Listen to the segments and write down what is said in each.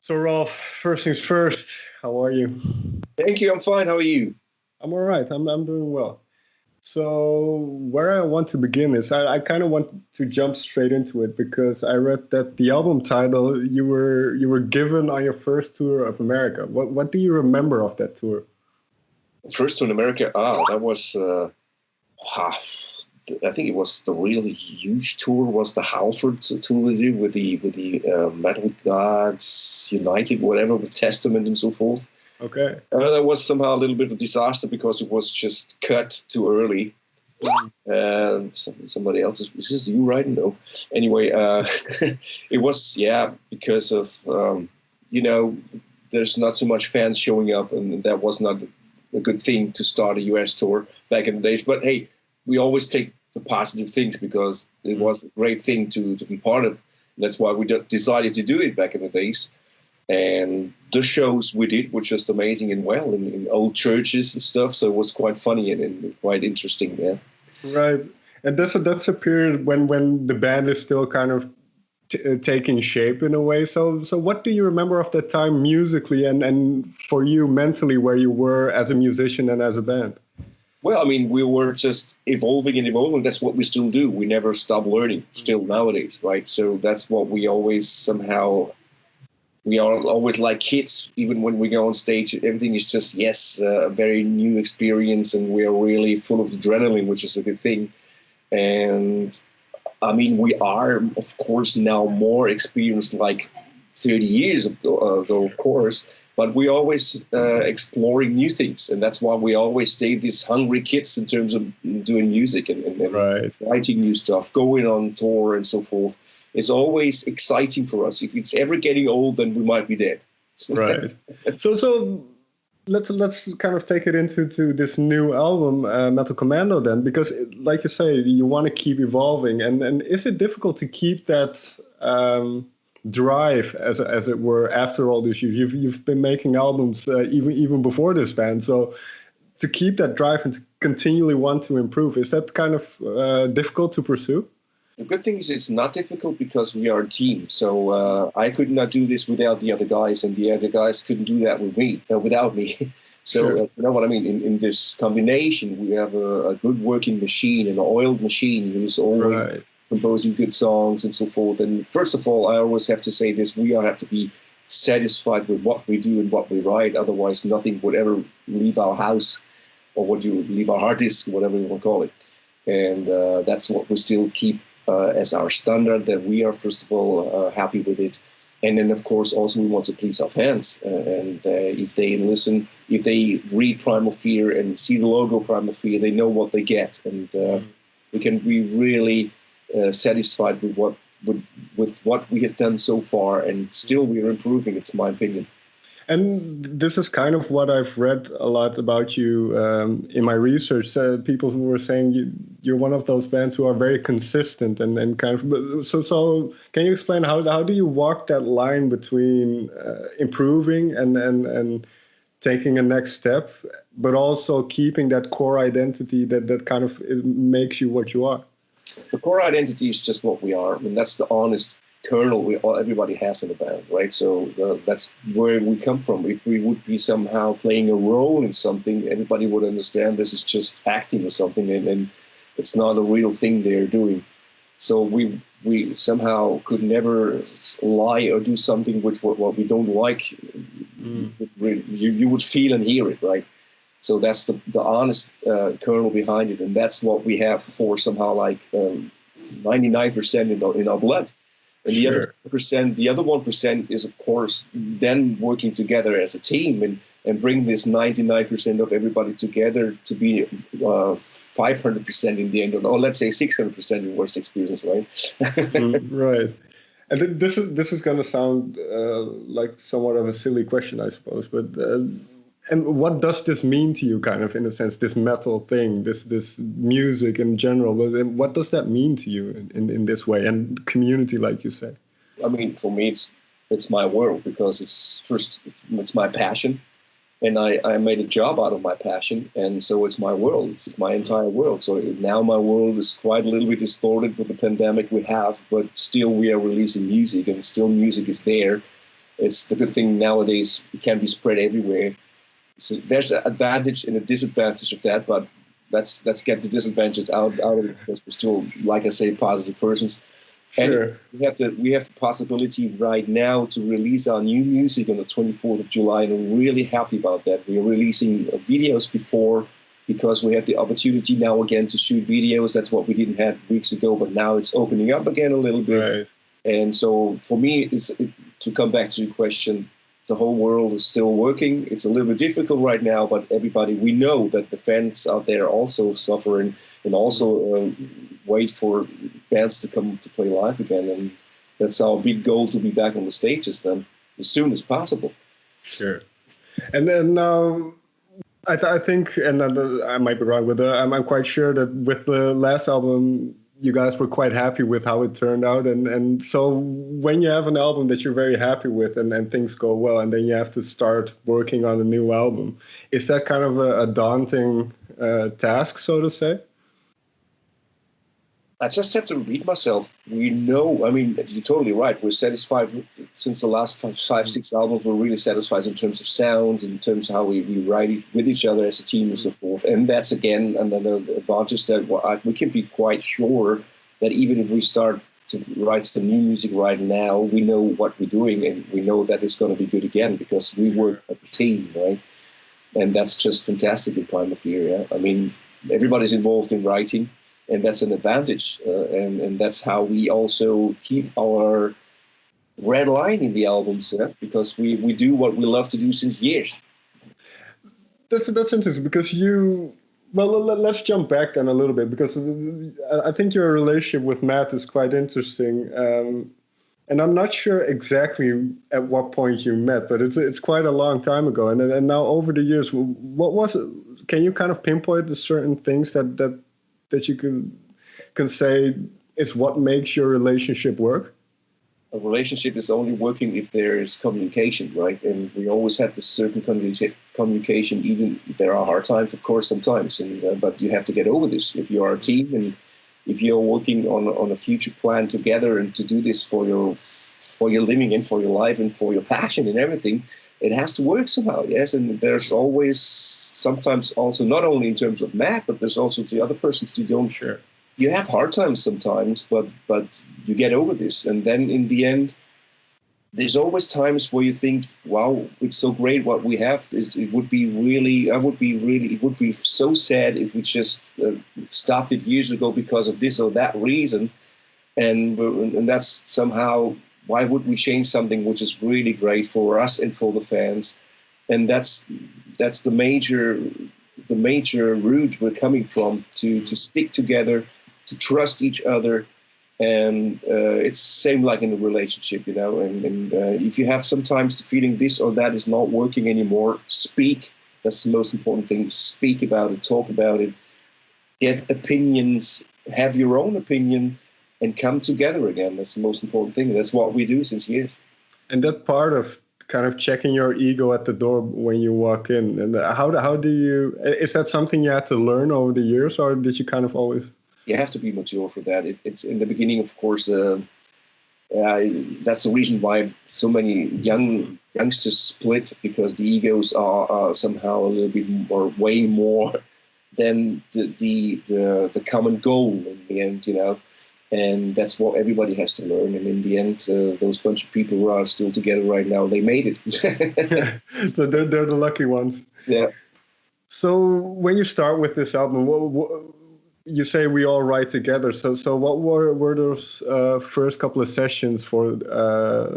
So Ralph, first things first, how are you? Thank you. I'm fine. How are you? I'm all right. I'm doing well. So where I want to begin is I kind of want to jump straight into it because I read that the album title you were given on your first tour of America. What do you remember of that tour? First to in America. That was. Ah, I think it was the really huge tour. Was the Halford tour with the Metal Gods United, whatever, with Testament and so forth. Okay. That was somehow a little bit of a disaster because it was just cut too early. And somebody else is this you, right? No. Anyway, it was because of there's not so much fans showing up, and that was not a good thing to start a US tour back in the days. But hey, we always take the positive things because it was a great thing to be part of. That's why we decided to do it back in the days. And the shows we did were just amazing and well in old churches and stuff. So it was quite funny and quite interesting. Yeah. Right. And that's a period when the band is still kind of taking shape in a way. So what do you remember of that time musically and for you mentally where you were as a musician and as a band? Well, I mean, we were just evolving and evolving. That's what we still do. We never stop learning still nowadays, right? So that's what we always somehow... We are always like kids, even when we go on stage. Everything is just, a very new experience, and we are really full of adrenaline, which is a good thing. And I mean, we are, of course, now more experienced, like 30 years ago, of course, but we're always exploring new things. And that's why we always stay these hungry kids in terms of doing music and right. writing new stuff, going on tour and so forth. It's always exciting for us. If it's ever getting old, then we might be dead. Right. So let's kind of take it into this new album, Metal Commando, then, because like you say, you want to keep evolving, and is it difficult to keep that drive, as it were, after all these years? You've been making albums even before this band, so to keep that drive and to continually want to improve, is that kind of difficult to pursue? The good thing is it's not difficult because we are a team. So I could not do this without the other guys, and the other guys couldn't do that without me. So Sure. You know what I mean? In this combination, we have a good working machine, an oiled machine who's always Right. composing good songs and so forth. And first of all, I always have to say this: we all have to be satisfied with what we do and what we write. Otherwise, nothing would ever leave our house, or leave our hard disk, whatever you want to call it. And that's what we still keep as our standard, that we are, first of all, happy with it. And then, of course, also we want to please our fans. And if they listen, if they read Primal Fear and see the logo Primal Fear, they know what they get. And we can be really satisfied with what we have done so far. And still we are improving, it's my opinion. And this is kind of what I've read a lot about you in my research. People who were saying you're one of those bands who are very consistent and kind of. So can you explain how do you walk that line between improving and taking a next step, but also keeping that core identity that kind of makes you what you are? The core identity is just what we are. I mean, that's the honest kernel everybody has in the band, right? So that's where we come from. If we would be somehow playing a role in something, everybody would understand this is just acting or something, and it's not a real thing they're doing. So we somehow could never lie or do something which what we don't like. You would feel and hear it, right? So that's the honest kernel behind it, and that's what we have for somehow like 99% in our blood. And the Sure. other percent, the other 1% is, of course, then working together as a team and bring this 99% of everybody together to be 500% in the end, or let's say 600% in worst experience, right? Right. And this is going to sound like somewhat of a silly question, I suppose, but and what does this mean to you, kind of, in a sense, this metal thing, this music in general? What does that mean to you in this way, and community, like you say? I mean, for me, it's my world, because it's my passion, and I made a job out of my passion, and so it's my world. It's my entire world. So now my world is quite a little bit distorted with the pandemic we have, but still we are releasing music, and still music is there. it's the good thing nowadays. It can be spread everywhere. So there's an advantage and a disadvantage of that, but let's get the disadvantage out of it, because we're still, like I say, positive persons. Sure. And we have the possibility right now to release our new music on the 24th of July, and I'm really happy about that. We are releasing videos before, because we have the opportunity now again to shoot videos. That's what we didn't have weeks ago, but now it's opening up again a little bit. Right. And so for me, to come back to your question, the whole world is still working. It's a little bit difficult right now, but we know that the fans out there also suffering and also wait for bands to come to play live again. And that's our big goal, to be back on the stages then as soon as possible. Sure. And then I think, and I might be wrong, but I'm quite sure that with the last album, you guys were quite happy with how it turned out. And so when you have an album that you're very happy with and things go well, and then you have to start working on a new album, is that kind of a daunting task, so to say? I just have to repeat myself. We know, I mean, you're totally right. We're satisfied since the last five, six albums. We're really satisfied in terms of sound, in terms of how we write it with each other as a team and so forth. And that's, again, another advantage that we can be quite sure that even if we start to write some new music right now, we know what we're doing, and we know that it's going to be good again, because we work as a team, right? And that's just fantastic in Primal Fear, yeah? I mean, everybody's involved in writing. And that's an advantage, and that's how we also keep our red line in the albums, because we do what we love to do since years. That's interesting, because let's jump back then a little bit, because I think your relationship with Matt is quite interesting, and I'm not sure exactly at what point you met, but it's quite a long time ago, and now over the years, what was it? Can you kind of pinpoint the certain things that you can say is what makes your relationship work? A relationship is only working if there is communication, right? And we always have this certain communication, even if there are hard times, of course, sometimes. But you have to get over this. If you are a team, and if you're working on a future plan together, and to do this for your living and for your life and for your passion and everything, it has to work somehow, yes. And there's always, sometimes also, not only in terms of Matt, but there's also the other persons you don't. Sure. You have hard times sometimes, but you get over this. And then in the end, there's always times where you think, wow, it's so great what we have. It would be so sad if we just stopped it years ago because of this or that reason. And that's somehow, why would we change something which is really great for us and for the fans? And that's the major route we're coming from, to stick together, to trust each other. And it's same like in a relationship, and if you have sometimes the feeling this or that is not working anymore, speak. That's the most important thing. Speak about it, talk about it, get opinions, have your own opinion, and come together again. That's the most important thing. That's what we do since years. And that part of kind of checking your ego at the door when you walk in, and how do you, is that something you had to learn over the years, or did you kind of always? You have to be mature for that. It's in the beginning, of course. That's the reason why so many youngsters split, because the egos are somehow a little bit more, way more than the common goal in the end, And that's what everybody has to learn. And in the end, those bunch of people who are still together right now, they made it. So they're the lucky ones. Yeah. So when you start with this album, you say we all write together. So what were those first couple of sessions for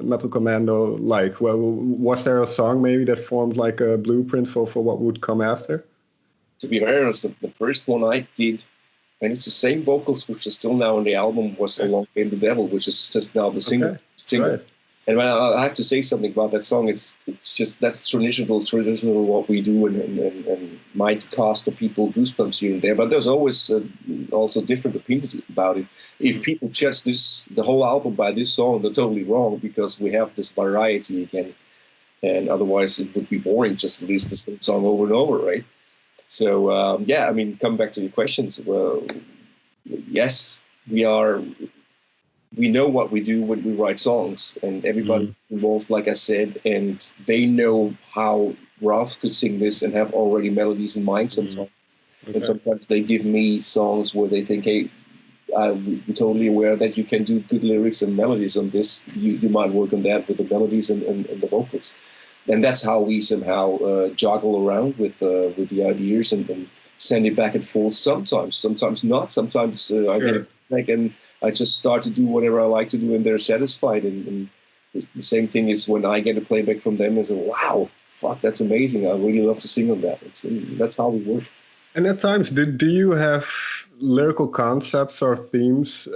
Metal Commando like? Well, was there a song maybe that formed like a blueprint for what would come after? To be very honest, the first one I did, and it's the same vocals which are still now on the album, was Along Came the Devil, which is just now the single. Right. And I have to say something about that song. It's just, that's traditional what we do, and might cost the people goosebumps here and there. But there's always also different opinions about it. If people judge the whole album by this song, they're totally wrong, because we have this variety again. And otherwise it would be boring just to release the same song over and over, right? So, coming back to your questions, well, yes, we we know what we do when we write songs, and everybody involved, like I said, and they know how Ralf could sing this and have already melodies in mind sometimes. Okay. And sometimes they give me songs where they think, hey, we're totally aware that you can do good lyrics and melodies on this. You might work on that with the melodies and the vocals. And that's how we somehow juggle around with the ideas and send it back and forth. Sometimes not. Sometimes I get it back and I just start to do whatever I like to do, and they're satisfied. And the same thing is when I get a playback from them, is wow, fuck, that's amazing. I really love to sing on that. That's how we work. And at times, do you have lyrical concepts or themes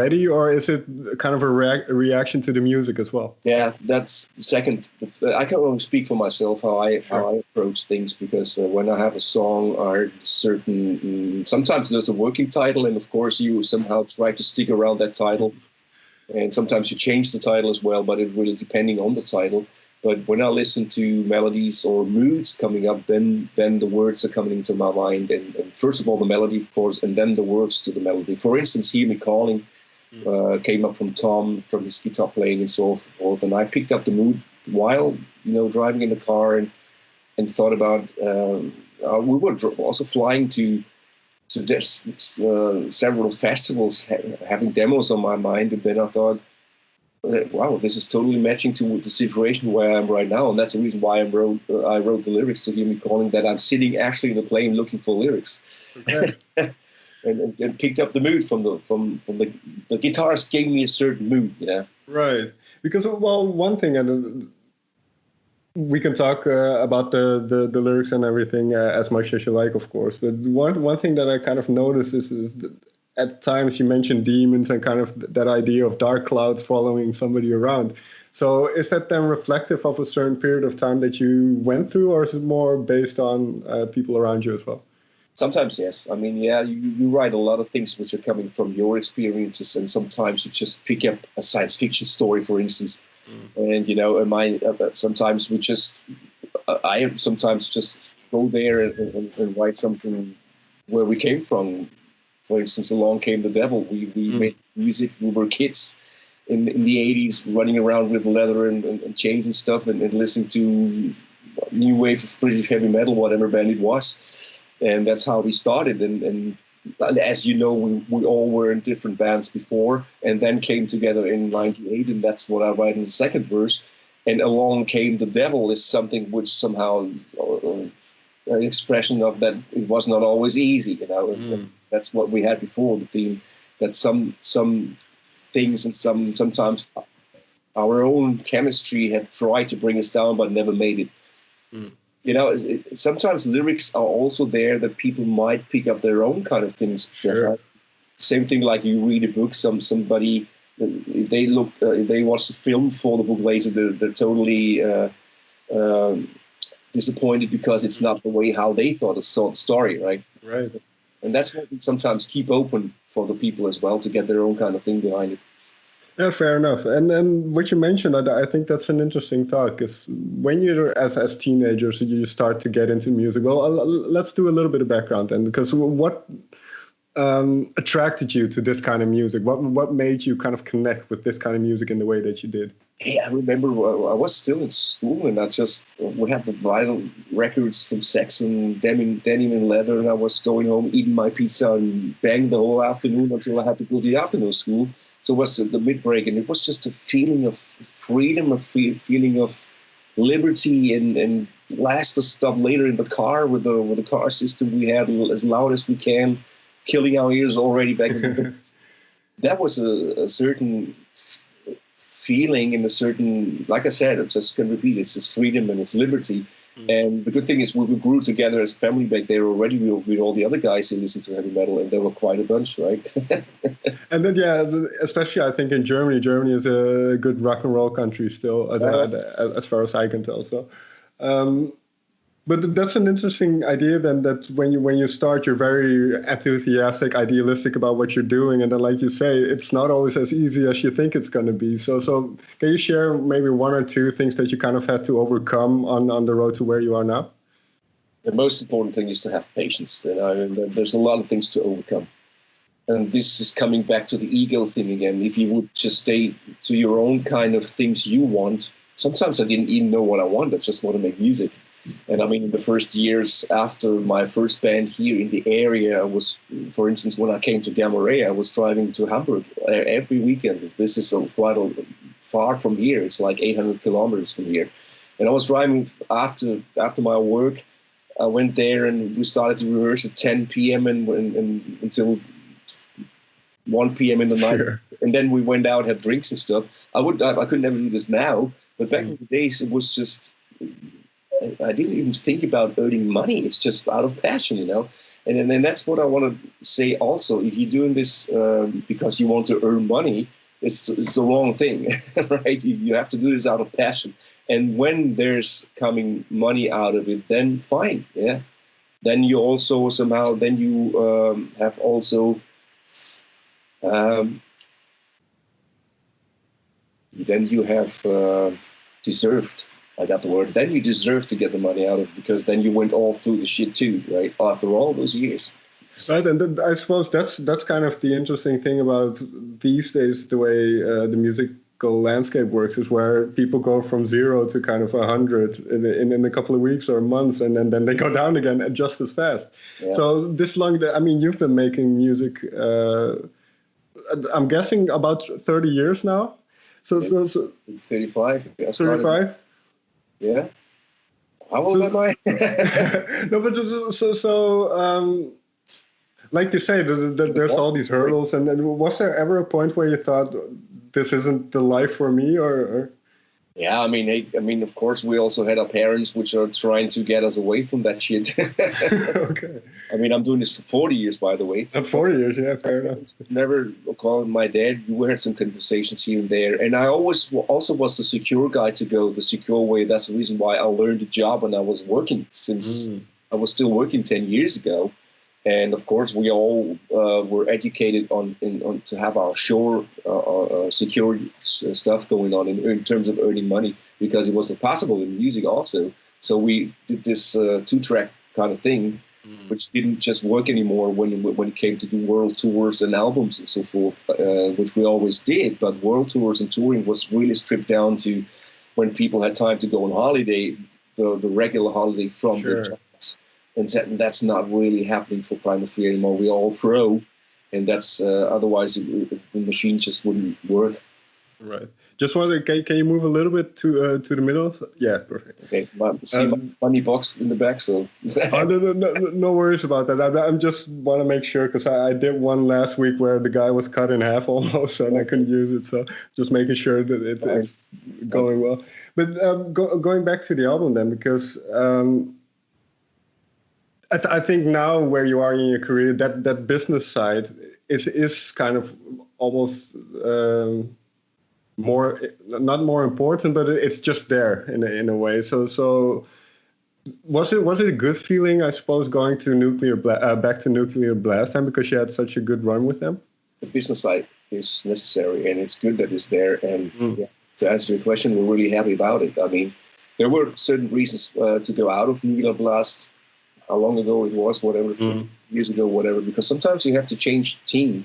ready, or is it kind of a reaction to the music as well? Yeah, that's the second. I can only speak for myself how I approach things, because when I have a song or certain, sometimes there's a working title, and of course you somehow try to stick around that title, and sometimes you change the title as well, but it's really depending on the title. But when I listen to melodies or moods coming up, then the words are coming into my mind. And first of all, the melody, of course, and then the words to the melody. For instance, Hear Me Calling came up from Tom, from his guitar playing and so forth. And I picked up the mood while, driving in the car and thought about, we were also flying to just several festivals, having demos on my mind. And then I thought, wow, this is totally matching to the situation where I am right now, and that's the reason why I wrote the lyrics to Hear Me Calling. That I'm sitting actually in a plane looking for lyrics, okay. and picked up the mood from the guitars. Gave me a certain mood, Right, because one thing, and we can talk about the lyrics and everything as much as you like, of course. But one thing that I kind of noticed is that at times you mentioned demons and kind of that idea of dark clouds following somebody around. So is that then reflective of a certain period of time that you went through, or is it more based on people around you as well? Sometimes, yes. I mean, you write a lot of things which are coming from your experiences, and sometimes you just pick up a science fiction story, for instance. And, sometimes I sometimes just go there and write something where we came from. For instance, Along Came the Devil. We made music. We were kids in the 80s, running around with leather and chains and stuff, and listening to new wave of British heavy metal, whatever band it was. And that's how we started. And as you know, we all were in different bands before, and then came together in '98, and that's what I write in the second verse. And Along Came the Devil is something which somehow an expression of that it was not always easy, That's what we had before, the theme, that some things and sometimes our own chemistry had tried to bring us down but never made it. Sometimes lyrics are also there that people might pick up their own kind of things. Sure. Same thing like you read a book, somebody, if they watch the film for the book later, they're totally disappointed because it's not the way how they thought of the story, right? Right. And that's what we sometimes keep open for the people as well, to get their own kind of thing behind it. Yeah, fair enough. And then what you mentioned, I think that's an interesting thought, because when you're as teenagers, you start to get into music. Well, let's do a little bit of background then, because what attracted you to this kind of music? What made you kind of connect with this kind of music in the way that you did? Hey, I remember I was still in school, and we had the vinyl records from Saxon, Denim and Leather, and I was going home, eating my pizza and banging the whole afternoon until I had to go to the afternoon school. So it was the mid-break, and it was just a feeling of freedom, a feeling of liberty, and blast the stuff later in the car with the car system we had as loud as we can, killing our ears already back in the day. That was a certain feeling, and a certain, like I said, I just can repeat, it's just freedom and it's liberty. And the good thing is we grew together as a family back there already with all the other guys who listened to heavy metal, and there were quite a bunch, right? And then, especially I think in Germany. Germany is a good rock and roll country still, as far as I can tell. So, but that's an interesting idea then, that when you start, you're very enthusiastic, idealistic about what you're doing. And then, like you say, it's not always as easy as you think it's going to be. So can you share maybe one or two things that you kind of had to overcome on the road to where you are now? The most important thing is to have patience. There's a lot of things to overcome. And this is coming back to the ego thing again. If you would just stay to your own kind of things you want, sometimes I didn't even know what I wanted. I just want to make music. And I mean, in the first years after my first band here in the area, I was, for instance, when I came to Gamma Ray, I was driving to Hamburg every weekend. This is quite far from here. It's like 800 kilometers from here. And I was driving after my work. I went there and we started to rehearse at 10 p.m. and until 1 p.m. in the night. Sure. And then we went out, had drinks and stuff. I could never do this now, but back in the days, it was just, I didn't even think about earning money. It's just out of passion, you know. And then that's what I want to say also. If you're doing this because you want to earn money, it's the wrong thing, right? You have to do this out of passion. And when there's coming money out of it, then fine, yeah. Then you also somehow, then you have also, then you have deserved. I got the word. Then you deserve to get the money out of it because then you went all through the shit too, right? After all those years. Right, and I suppose that's kind of the interesting thing about these days, the way the musical landscape works, is where people go from 0 to kind of 100 in a couple of weeks or months, and then they go down again just as fast. Yeah. So this long, I mean, you've been making music, I'm guessing about 30 years now. So 35. 35. Yeah. How old am I? No, but like you say, there's all these hurdles, and was there ever a point where you thought this isn't the life for me, or? Yeah, I mean, of course, we also had our parents, which are trying to get us away from that shit. Okay. I mean, I'm doing this for 40 years, by the way. 40 years, yeah, fair enough. Never called my dad. We had some conversations here and there, and I always also was the secure guy to go the secure way. That's the reason why I learned the job when I was working, since I was still working 10 years ago. And of course, we all were educated on to have our secure stuff going on in terms of earning money, because it wasn't possible in music also. So we did this 2-track kind of thing, which didn't just work anymore when it came to do world tours and albums and so forth, which we always did. But world tours and touring was really stripped down to when people had time to go on holiday, the regular holiday from their jobs. And that's not really happening for Primal Fear anymore. We're all pro, and that's otherwise the machine just wouldn't work. Right. Just wondering, can you move a little bit to the middle? Yeah, perfect. Okay. See my money box in the back, so. No worries about that. I just want to make sure, because I did one last week where the guy was cut in half almost, and I couldn't use it. So just making sure that it's going well. But going back to the album then, because. I think now where you are in your career, that business side is kind of almost not more important, but it's just there in a way. So was it a good feeling, I suppose, going to back to Nuclear Blast time, because you had such a good run with them? The business side is necessary, and it's good that it's there. And to answer your question, we're really happy about it. I mean, there were certain reasons to go out of Nuclear Blast. How long ago it was, whatever, 2 years ago, whatever, because sometimes you have to change team.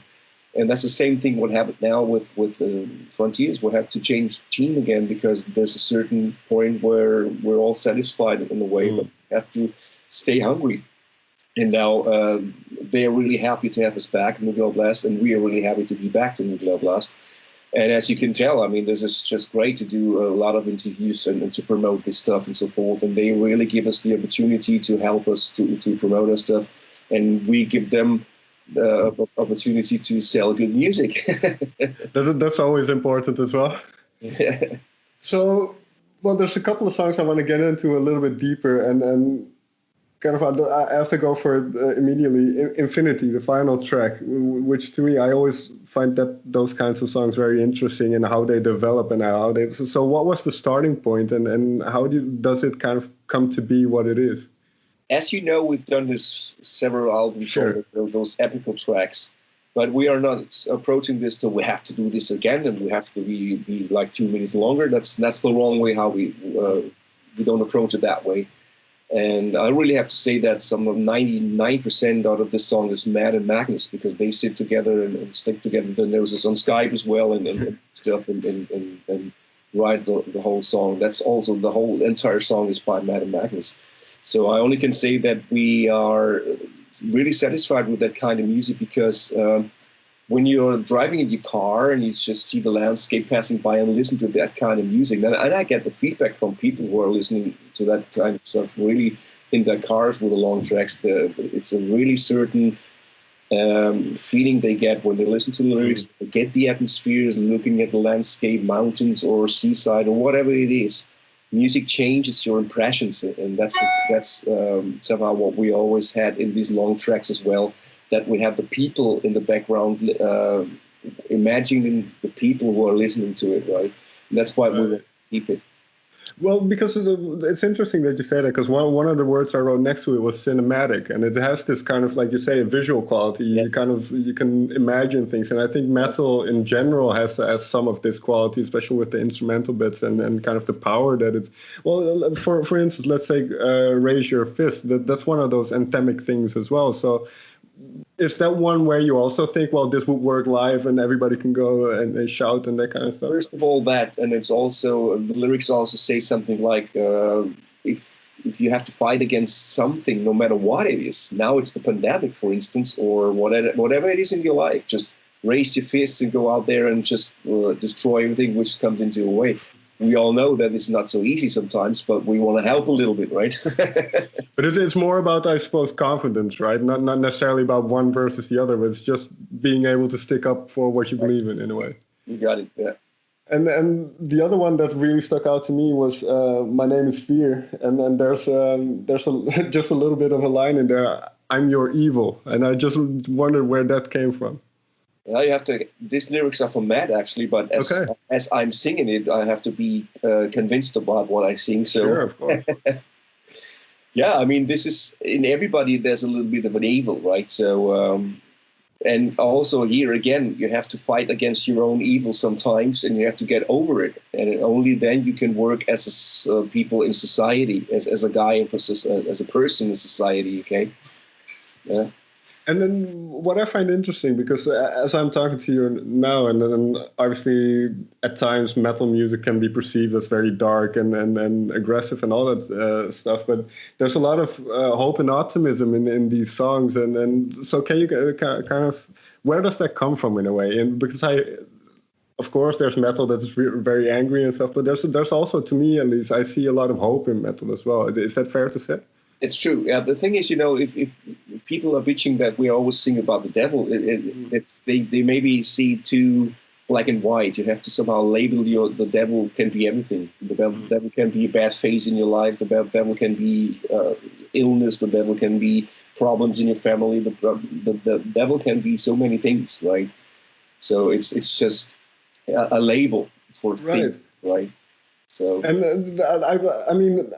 And that's the same thing what happened now with Frontiers. We'll have to change team again, because there's a certain point where we're all satisfied in a way, but we have to stay hungry. And now they are really happy to have us back in Nuclear Blast, and we are really happy to be back to Nuclear Blast. And as you can tell, I mean, this is just great to do a lot of interviews and to promote this stuff and so forth. And they really give us the opportunity to help us to promote our stuff. And we give them the opportunity to sell good music. That's always important as well. So, well, there's a couple of songs I want to get into a little bit deeper. And kind of, I have to go for it immediately. Infinity, the final track, which to me, I always find that those kinds of songs very interesting in how they develop and how they. So, what was the starting point, and how does it kind of come to be what it is? As you know, we've done this several albums, those epical tracks, but we are not approaching this till we have to do this again, and we have to be like 2 minutes longer. That's the wrong way how we don't approach it that way. And I really have to say that some of 99% out of this song is Matt and Magnus, because they sit together and stick together their noses on Skype as well and stuff and write the whole song. That's also the whole entire song is by Matt and Magnus. So I only can say that we are really satisfied with that kind of music, because when you're driving in your car and you just see the landscape passing by and listen to that kind of music, and I get the feedback from people who are listening to that kind of stuff really in their cars with the long tracks. It's a really certain feeling they get when they listen to the lyrics. They get the atmospheres, looking at the landscape, mountains or seaside or whatever it is. Music changes your impressions, and that's somehow what we always had in these long tracks as well. That we have the people in the background, imagining the people who are listening to it, right? And that's why we want to keep it. Well, because it's interesting that you say that, because one of the words I wrote next to it was cinematic, and it has this kind of, like you say, a visual quality. You can imagine things, and I think metal in general has some of this quality, especially with the instrumental bits and kind of the power that it's. Well, for instance, let's say Raise Your Fist. That's one of those anthemic things as well. So. Is that one where you also think, well, this would work live and everybody can go and shout and that kind of stuff? First of all, that, and it's also, the lyrics also say something like, if you have to fight against something, no matter what it is, now it's the pandemic, for instance, or whatever it is in your life, just raise your fists and go out there and just destroy everything which comes into your way. We all know that it's not so easy sometimes, but we want to help a little bit, right? But it's more about, I suppose, confidence, right? Not necessarily about one versus the other, but it's just being able to stick up for what you believe in a way. You got it, yeah. And the other one that really stuck out to me was My Name is Fear. And then there's just a little bit of a line in there, I'm your evil. And I just wondered where that came from. Well, you have to. These lyrics are from Matt, actually, but as I'm singing it, I have to be convinced about what I sing. So, sure, of course. Yeah, I mean, this is in everybody. There's a little bit of an evil, right? So, and also here again, you have to fight against your own evil sometimes, and you have to get over it. And only then you can work as people in society, as a guy, as a person in society. Okay. Yeah. And then what I find interesting, because as I'm talking to you now, and then obviously at times metal music can be perceived as very dark and aggressive and all that stuff, but there's a lot of hope and optimism in these songs. And so can you kind of, where does that come from in a way? And because of course, there's metal that's very angry and stuff, but there's also, to me at least, I see a lot of hope in metal as well. Is that fair to say? It's true. Yeah. The thing is, if people are bitching that we always sing about the devil, they maybe see too black and white. You have to somehow label the devil can be everything. The devil can be a bad phase in your life. The devil can be illness. The devil can be problems in your family. The devil can be so many things, right? So it's just a label for things, right? So and I mean.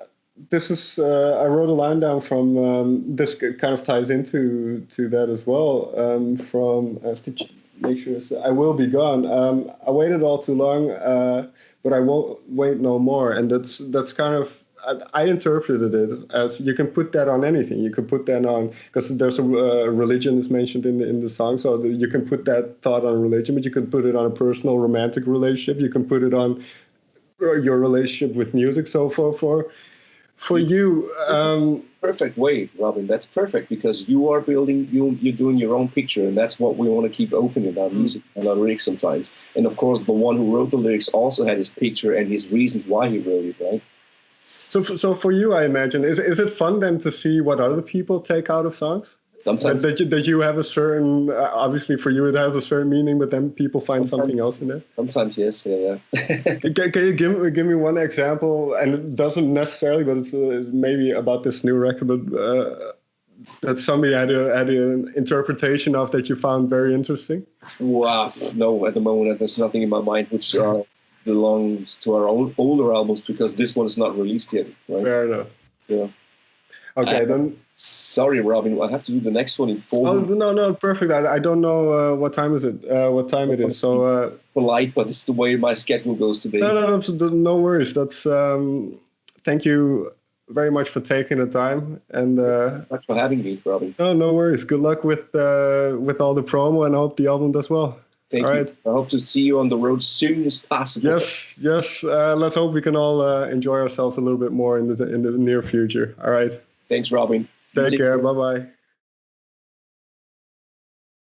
This is, I wrote a line down from, this kind of ties into that as well, from, I have to make sure, I will be gone. I waited all too long, but I won't wait no more. And that's kind of, I interpreted it as you can put that on anything. You can put that on, because there's a religion is mentioned in the song, so you can put that thought on religion, but you can put it on a personal romantic relationship. You can put it on your relationship with music. So for you, perfect way, Robin. That's perfect, because you are building, you're doing your own picture, and that's what we want to keep open in our music and our lyrics sometimes. And of course, the one who wrote the lyrics also had his picture and his reasons why he wrote it, right? So for you, I imagine, is it fun then to see what other people take out of songs? Sometimes that you have a certain, obviously for you it has a certain meaning, but then people find something else in it. Sometimes, yes, yeah. Can you give me one example? And it doesn't necessarily, but it's maybe about this new record, but that somebody had an interpretation of that you found very interesting. Wow, no, at the moment there's nothing in my mind which belongs to our own older albums, because this one is not released yet. Right? Fair enough. Yeah. Okay, then. Sorry, Robin. I have to do the next one in 4 minutes. Oh no, perfect. I don't know what time is it. What time it is? So polite, but it's the way my schedule goes today. No worries. That's thank you very much for taking the time. And Thanks for having me, Robin. no worries. Good luck with all the promo, and I hope the album does well. Thank you. Right. I hope to see you on the road soon as possible. Yes. Let's hope we can all enjoy ourselves a little bit more in the near future. All right. Thanks, Robin. Take care. Bye-bye.